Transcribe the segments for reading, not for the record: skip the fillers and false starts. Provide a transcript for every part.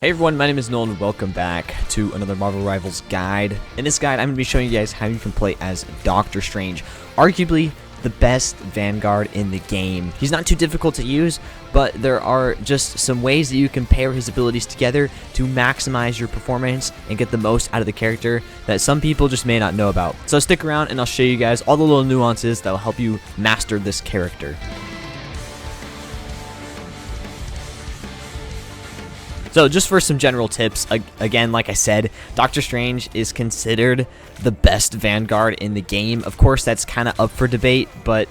Hey everyone, my name is Nolan and welcome back to another Marvel Rivals guide. In this guide, I'm going to be showing you guys how you can play as Doctor Strange, arguably the best Vanguard in the game. He's not too difficult to use, but there are just some ways that you can pair his abilities together to maximize your performance and get the most out of the character that some people just may not know about. So stick around and I'll show you guys all the little nuances that will help you master this character. So just for some general tips, again, like I said, Doctor Strange is considered the best Vanguard in the game. Of course, that's kind of up for debate, but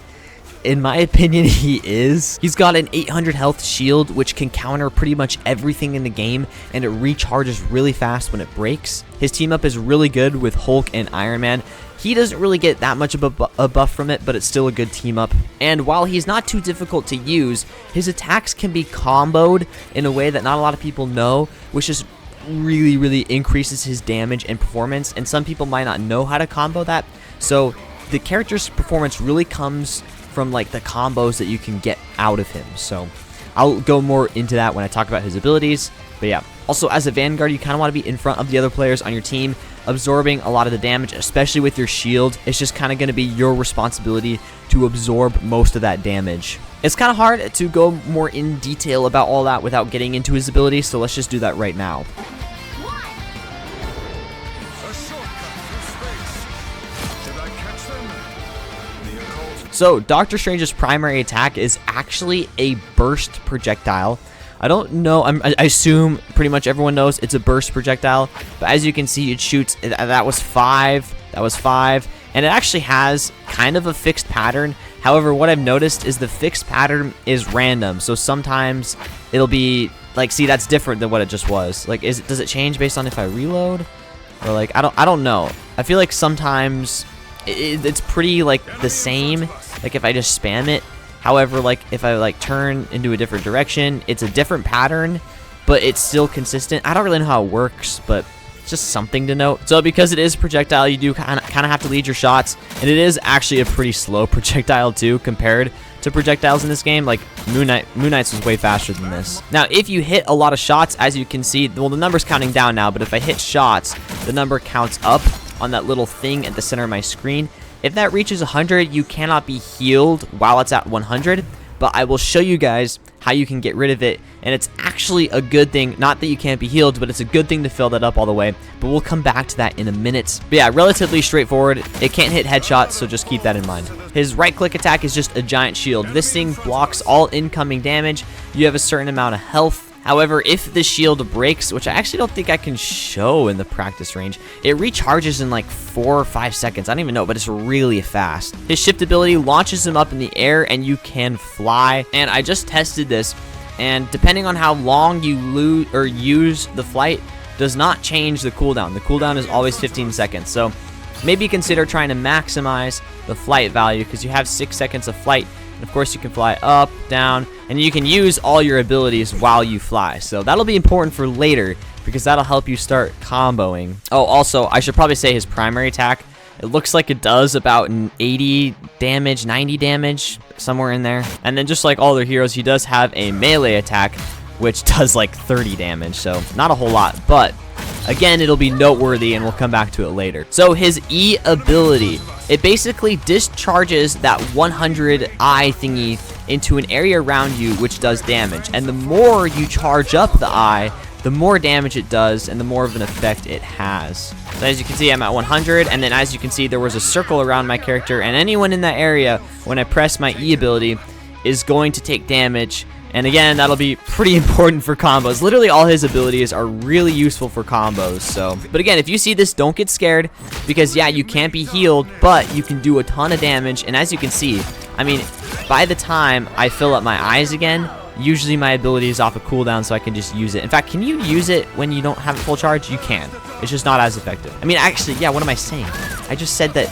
in my opinion, he is. He's got an 800 health shield, which can counter pretty much everything in the game, and it recharges really fast when it breaks. His team up is really good with Hulk and Iron Man. He doesn't really get that much of a buff from it, but it's still a good team up. And while he's not too difficult to use, his attacks can be comboed in a way that not a lot of people know, which just really increases his damage and performance. And some people might not know how to combo that. So the character's performance really comes from like the combos that you can get out of him. So I'll go more into that when I talk about his abilities. But yeah, also as a Vanguard, you kind of want to be in front of the other players on your team, absorbing a lot of the damage, especially with your shield. It's just kind of going to be your responsibility to absorb most of that damage. It's kind of hard to go more in detail about all that without getting into his abilities, so let's just do that right now. So Doctor Strange's primary attack is actually a burst projectile. I don't know, I assume pretty much everyone knows it's a burst projectile, but as you can see, it shoots, that was 5, and it actually has kind of a fixed pattern. However, what I've noticed is the fixed pattern is random, so sometimes it'll be, like, see, that's different than what it just was. Like, does it change based on if I reload? Or, like, I don't know. I feel like sometimes it's pretty, like, the same, like, if I just spam it. However, like, if I, like, turn into a different direction, it's a different pattern, but it's still consistent. I don't really know how it works, but it's just something to note. So because it is projectile, you do kind of have to lead your shots, and it is actually a pretty slow projectile, too, compared to projectiles in this game. Like, Moon Knight's was way faster than this. Now, if you hit a lot of shots, as you can see, well, the number's counting down now, but if I hit shots, the number counts up on that little thing at the center of my screen. If that reaches 100, you cannot be healed while it's at 100, but I will show you guys how you can get rid of it, and it's actually a good thing. Not that you can't be healed, but it's a good thing to fill that up all the way, but we'll come back to that in a minute. But yeah, relatively straightforward. It can't hit headshots, so just keep that in mind. His right-click attack is just a giant shield. This thing blocks all incoming damage. You have a certain amount of health. However, if the shield breaks, which I actually don't think I can show in the practice range, it recharges in like 4 or 5 seconds. I don't even know, but it's really fast. His shift ability launches him up in the air and you can fly. And I just tested this, and depending on how long you use the flight, does not change the cooldown. The cooldown is always 15 seconds. So maybe consider trying to maximize the flight value, because you have 6 seconds of flight. And of course, you can fly up, down, and you can use all your abilities while you fly. So that'll be important for later, because that'll help you start comboing. Oh, also, I should probably say his primary attack. It looks like it does about 80 damage, 90 damage, somewhere in there. And then just like all their heroes, he does have a melee attack, which does like 30 damage. So not a whole lot, but again, it'll be noteworthy, and we'll come back to it later. So his E ability, it basically discharges that 100 eye thingy into an area around you, which does damage. And the more you charge up the eye, the more damage it does, and the more of an effect it has. So as you can see, I'm at 100, and then as you can see, there was a circle around my character, and anyone in that area, when I press my E ability, is going to take damage. And again, that'll be pretty important for combos. Literally all his abilities are really useful for combos. So, but again, if you see this, don't get scared, because yeah, you can't be healed, but you can do a ton of damage. And as you can see, I mean, by the time I fill up my eyes again, usually my ability is off a cooldown, so I can just use it. In fact, can you use it when you don't have a full charge? You can. It's just not as effective. I mean, actually, yeah, what am I saying? I just said that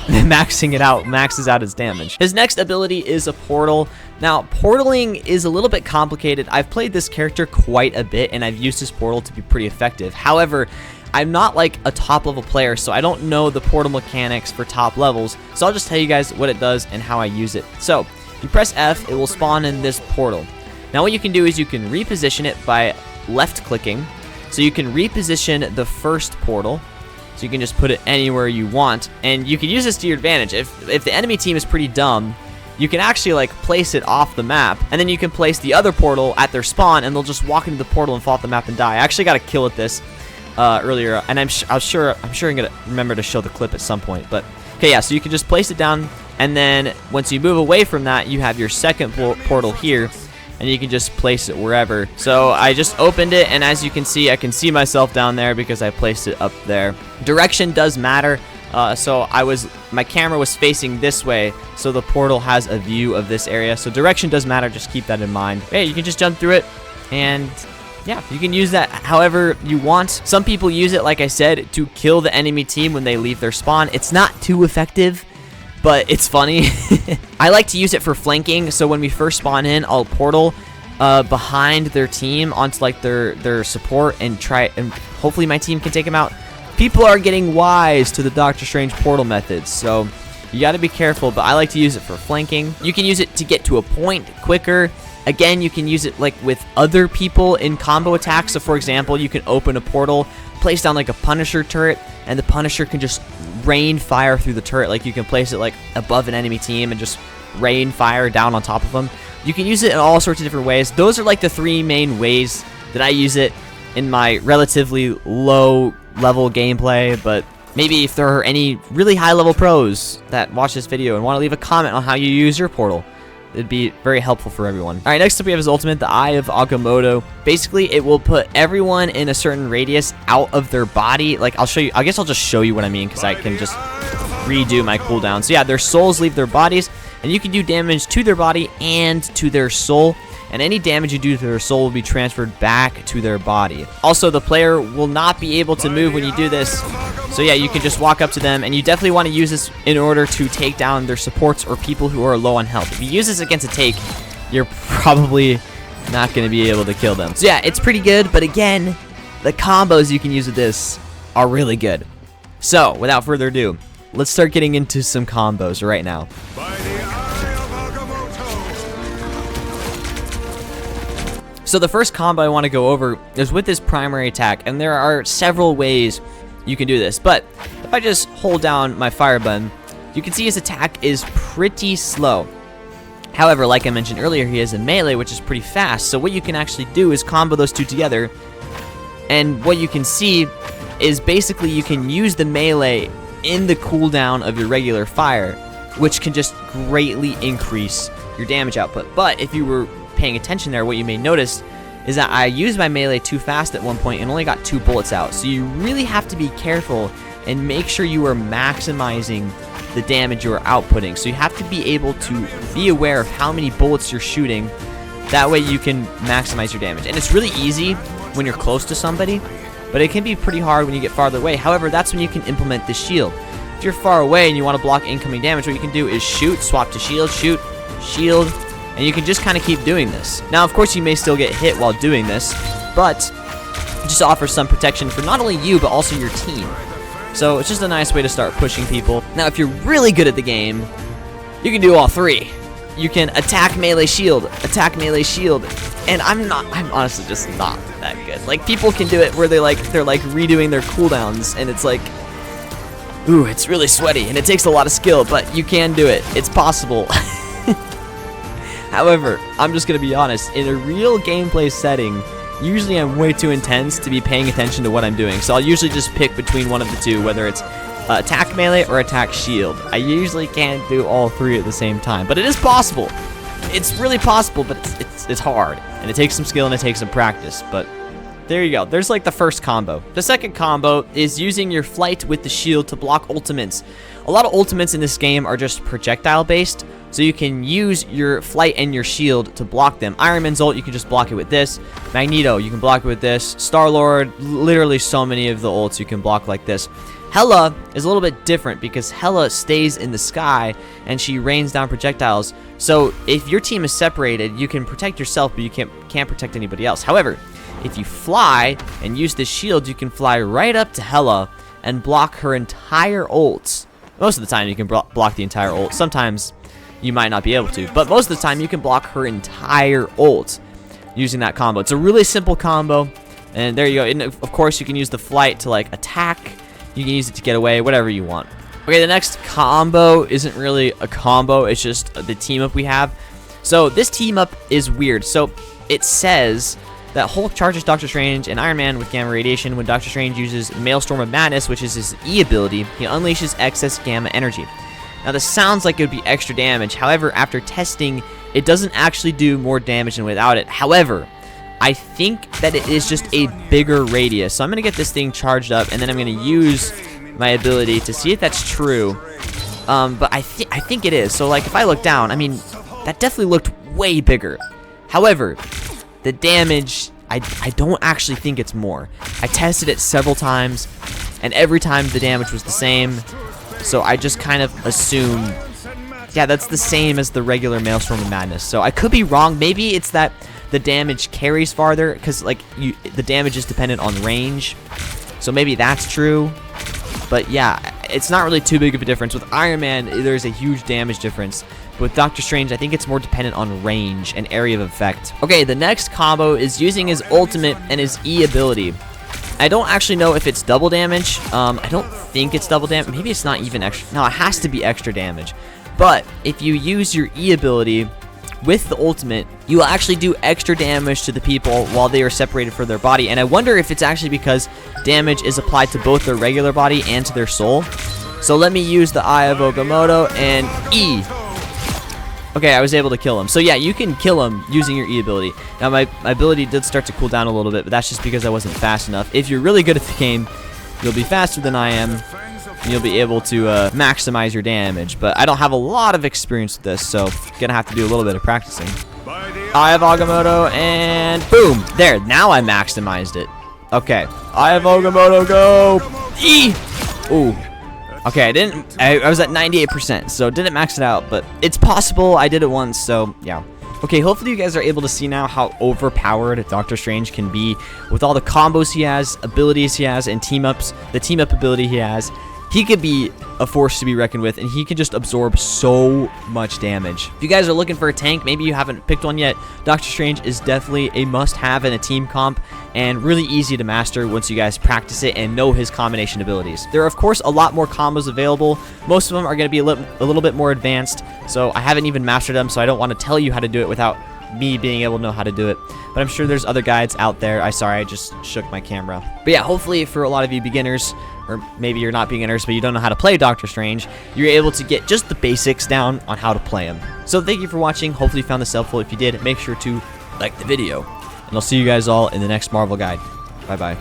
maxing it out maxes out his damage. His next ability is a portal. Now, portaling is a little bit complicated. I've played this character quite a bit, and I've used his portal to be pretty effective. However, I'm not like a top level player, so I don't know the portal mechanics for top levels. So I'll just tell you guys what it does and how I use it. So you press F, it will spawn in this portal. Now what you can do is you can reposition it by left clicking. So you can reposition the first portal. So you can just put it anywhere you want, and you can use this to your advantage. If the enemy team is pretty dumb, you can actually like place it off the map, and then you can place the other portal at their spawn, and they'll just walk into the portal and fall off the map and die. I actually got a kill at this earlier, and I'm sure I'm gonna remember to show the clip at some point. But okay, yeah. So you can just place it down, and then once you move away from that, you have your second portal here. And you can just place it wherever. So I just opened it, and as you can see, I can see myself down there because I placed it up there. Direction does matter. So my camera was facing this way, so the portal has a view of this area. So direction does matter. Just keep that in mind. Hey, you can just jump through it, and yeah, you can use that however you want. Some people use it, like I said, to kill the enemy team when they leave their spawn. It's not too effective, but it's funny. I like to use it for flanking, so when we first spawn in, I'll portal behind their team onto like their support and hopefully my team can take them out. People are getting wise to the Doctor Strange portal methods, so you got to be careful, but I like to use it for flanking. You can use it to get to a point quicker. Again, you can use it like with other people in combo attacks. So for example, you can open a portal, place down like a Punisher turret, and the Punisher can just rain fire through the turret. Like you can place it like above an enemy team and just rain fire down on top of them. You can use it in all sorts of different ways. Those are like the three main ways that I use it in my relatively low level gameplay. But maybe if there are any really high level pros that watch this video and want to leave a comment on how you use your portal, it'd be very helpful for everyone. All right, next up we have his ultimate, the Eye of Agamotto. Basically, it will put everyone in a certain radius out of their body. Like, I'll show you. I guess I'll just show you what I mean because I can just redo my cooldown. So yeah, their souls leave their bodies, and you can do damage to their body and to their soul. And any damage you do to their soul will be transferred back to their body. Also, the player will not be able to move when you do this. So yeah, you can just walk up to them, and you definitely want to use this in order to take down their supports or people who are low on health. If you use this against a take, you're probably not going to be able to kill them. So yeah, it's pretty good, but again, the combos you can use with this are really good. So, without further ado, let's start getting into some combos right now. So the first combo I want to go over is with this primary attack, and there are several ways you can do this, but if I just hold down my fire button, you can see his attack is pretty slow. However, like I mentioned earlier, he has a melee, which is pretty fast, so what you can actually do is combo those two together, and what you can see is basically you can use the melee in the cooldown of your regular fire, which can just greatly increase your damage output. But if you were paying attention there, what you may notice is that I used my melee too fast at one point and only got 2 bullets out. So you really have to be careful and make sure you are maximizing the damage you are outputting. So you have to be able to be aware of how many bullets you're shooting. That way you can maximize your damage. And it's really easy when you're close to somebody, but it can be pretty hard when you get farther away. However, that's when you can implement the shield. If you're far away and you want to block incoming damage, what you can do is shoot, swap to shield, shoot, shield, and you can just kind of keep doing this. Now, of course, you may still get hit while doing this, but it just offers some protection for not only you, but also your team. So it's just a nice way to start pushing people. Now, if you're really good at the game, you can do all three. You can attack, melee, shield, and I'm honestly just not that good. Like, people can do it where they're redoing their cooldowns, and it's like, ooh, it's really sweaty, and it takes a lot of skill, but you can do it. It's possible. However, I'm just going to be honest, in a real gameplay setting, usually I'm way too intense to be paying attention to what I'm doing. So I'll usually just pick between one of the two, whether it's attack melee or attack shield. I usually can't do all three at the same time, but it is possible. It's really possible, but it's hard, and it takes some skill and it takes some practice, but there you go. There's like the first combo. The second combo is using your flight with the shield to block ultimates. A lot of ultimates in this game are just projectile based, so you can use your flight and your shield to block them. Iron Man's ult, you can just block it with this. Magneto, you can block it with this. Star-Lord, literally so many of the ults you can block like this. Hela is a little bit different because Hela stays in the sky and she rains down projectiles. So if your team is separated, you can protect yourself, but you can't protect anybody else. However, if you fly and use this shield, you can fly right up to Hela and block her entire ult. Most of the time you can block the entire ult. Sometimes you might not be able to, but most of the time you can block her entire ult. using that combo. It's a really simple combo, and there you go. And of course, you can use the flight to like attack. You can use it to get away, whatever you want. Okay, the next combo isn't really a combo. It's just the team up we have. So this team up is weird. So it says that Hulk charges Doctor Strange and Iron Man with gamma radiation. When Doctor Strange uses Maelstrom of Madness, which is his E ability, he unleashes excess gamma energy. Now this sounds like it would be extra damage. However, after testing, it doesn't actually do more damage than without it. However, I think that it is just a bigger radius. So I'm going to get this thing charged up, and then I'm going to use my ability to see if that's true. But I think it is. So like if I look down, I mean, that definitely looked way bigger. However, the damage, I don't actually think it's more. I tested it several times, and every time the damage was the same. So I just kind of assumed, yeah, that's the same as the regular Maelstrom of Madness. So I could be wrong. Maybe it's that the damage carries farther, because like the damage is dependent on range. So maybe that's true. But yeah, it's not really too big of a difference. With Iron Man, there's a huge damage difference. But with Doctor Strange, I think it's more dependent on range and area of effect. Okay, the next combo is using his ultimate and his E ability. I don't actually know if it's double damage. I don't think it's double damage. Maybe it's not even extra. No, it has to be extra damage. But if you use your E ability with the ultimate, you will actually do extra damage to the people while they are separated from their body. And I wonder if it's actually because damage is applied to both their regular body and to their soul. So let me use the Eye of Agamotto and E. Okay, I was able to kill him. So yeah, you can kill him using your E ability. Now my ability did start to cool down a little bit, but that's just because I wasn't fast enough. If you're really good at the game, you'll be faster than I am, and you'll be able to maximize your damage. But I don't have a lot of experience with this, so gonna have to do a little bit of practicing. Eye of Agamotto, and boom! There, now I maximized it. Okay, Eye of Agamotto, go! E! Ooh. Okay, I was at 98%, so didn't max it out, but it's possible. I did it once, so yeah. Okay, hopefully you guys are able to see now how overpowered Doctor Strange can be with all the combos he has, abilities he has, and team-ups, the team-up ability he has. He could be a force to be reckoned with, and he can just absorb so much damage. If you guys are looking for a tank, maybe you haven't picked one yet, Doctor Strange is definitely a must-have in a team comp, and really easy to master once you guys practice it and know his combination abilities. There are, of course, a lot more combos available. Most of them are going to be a little bit more advanced, so I haven't even mastered them, so I don't want to tell you how to do it without me being able to know how to do it. But I'm sure there's other guides out there. Sorry, I just shook my camera. But yeah, hopefully for a lot of you beginners, or maybe you're not beginners, but you don't know how to play Doctor Strange, you're able to get just the basics down on how to play him. So thank you for watching. Hopefully you found this helpful. If you did, make sure to like the video. And I'll see you guys all in the next Marvel guide. Bye-bye.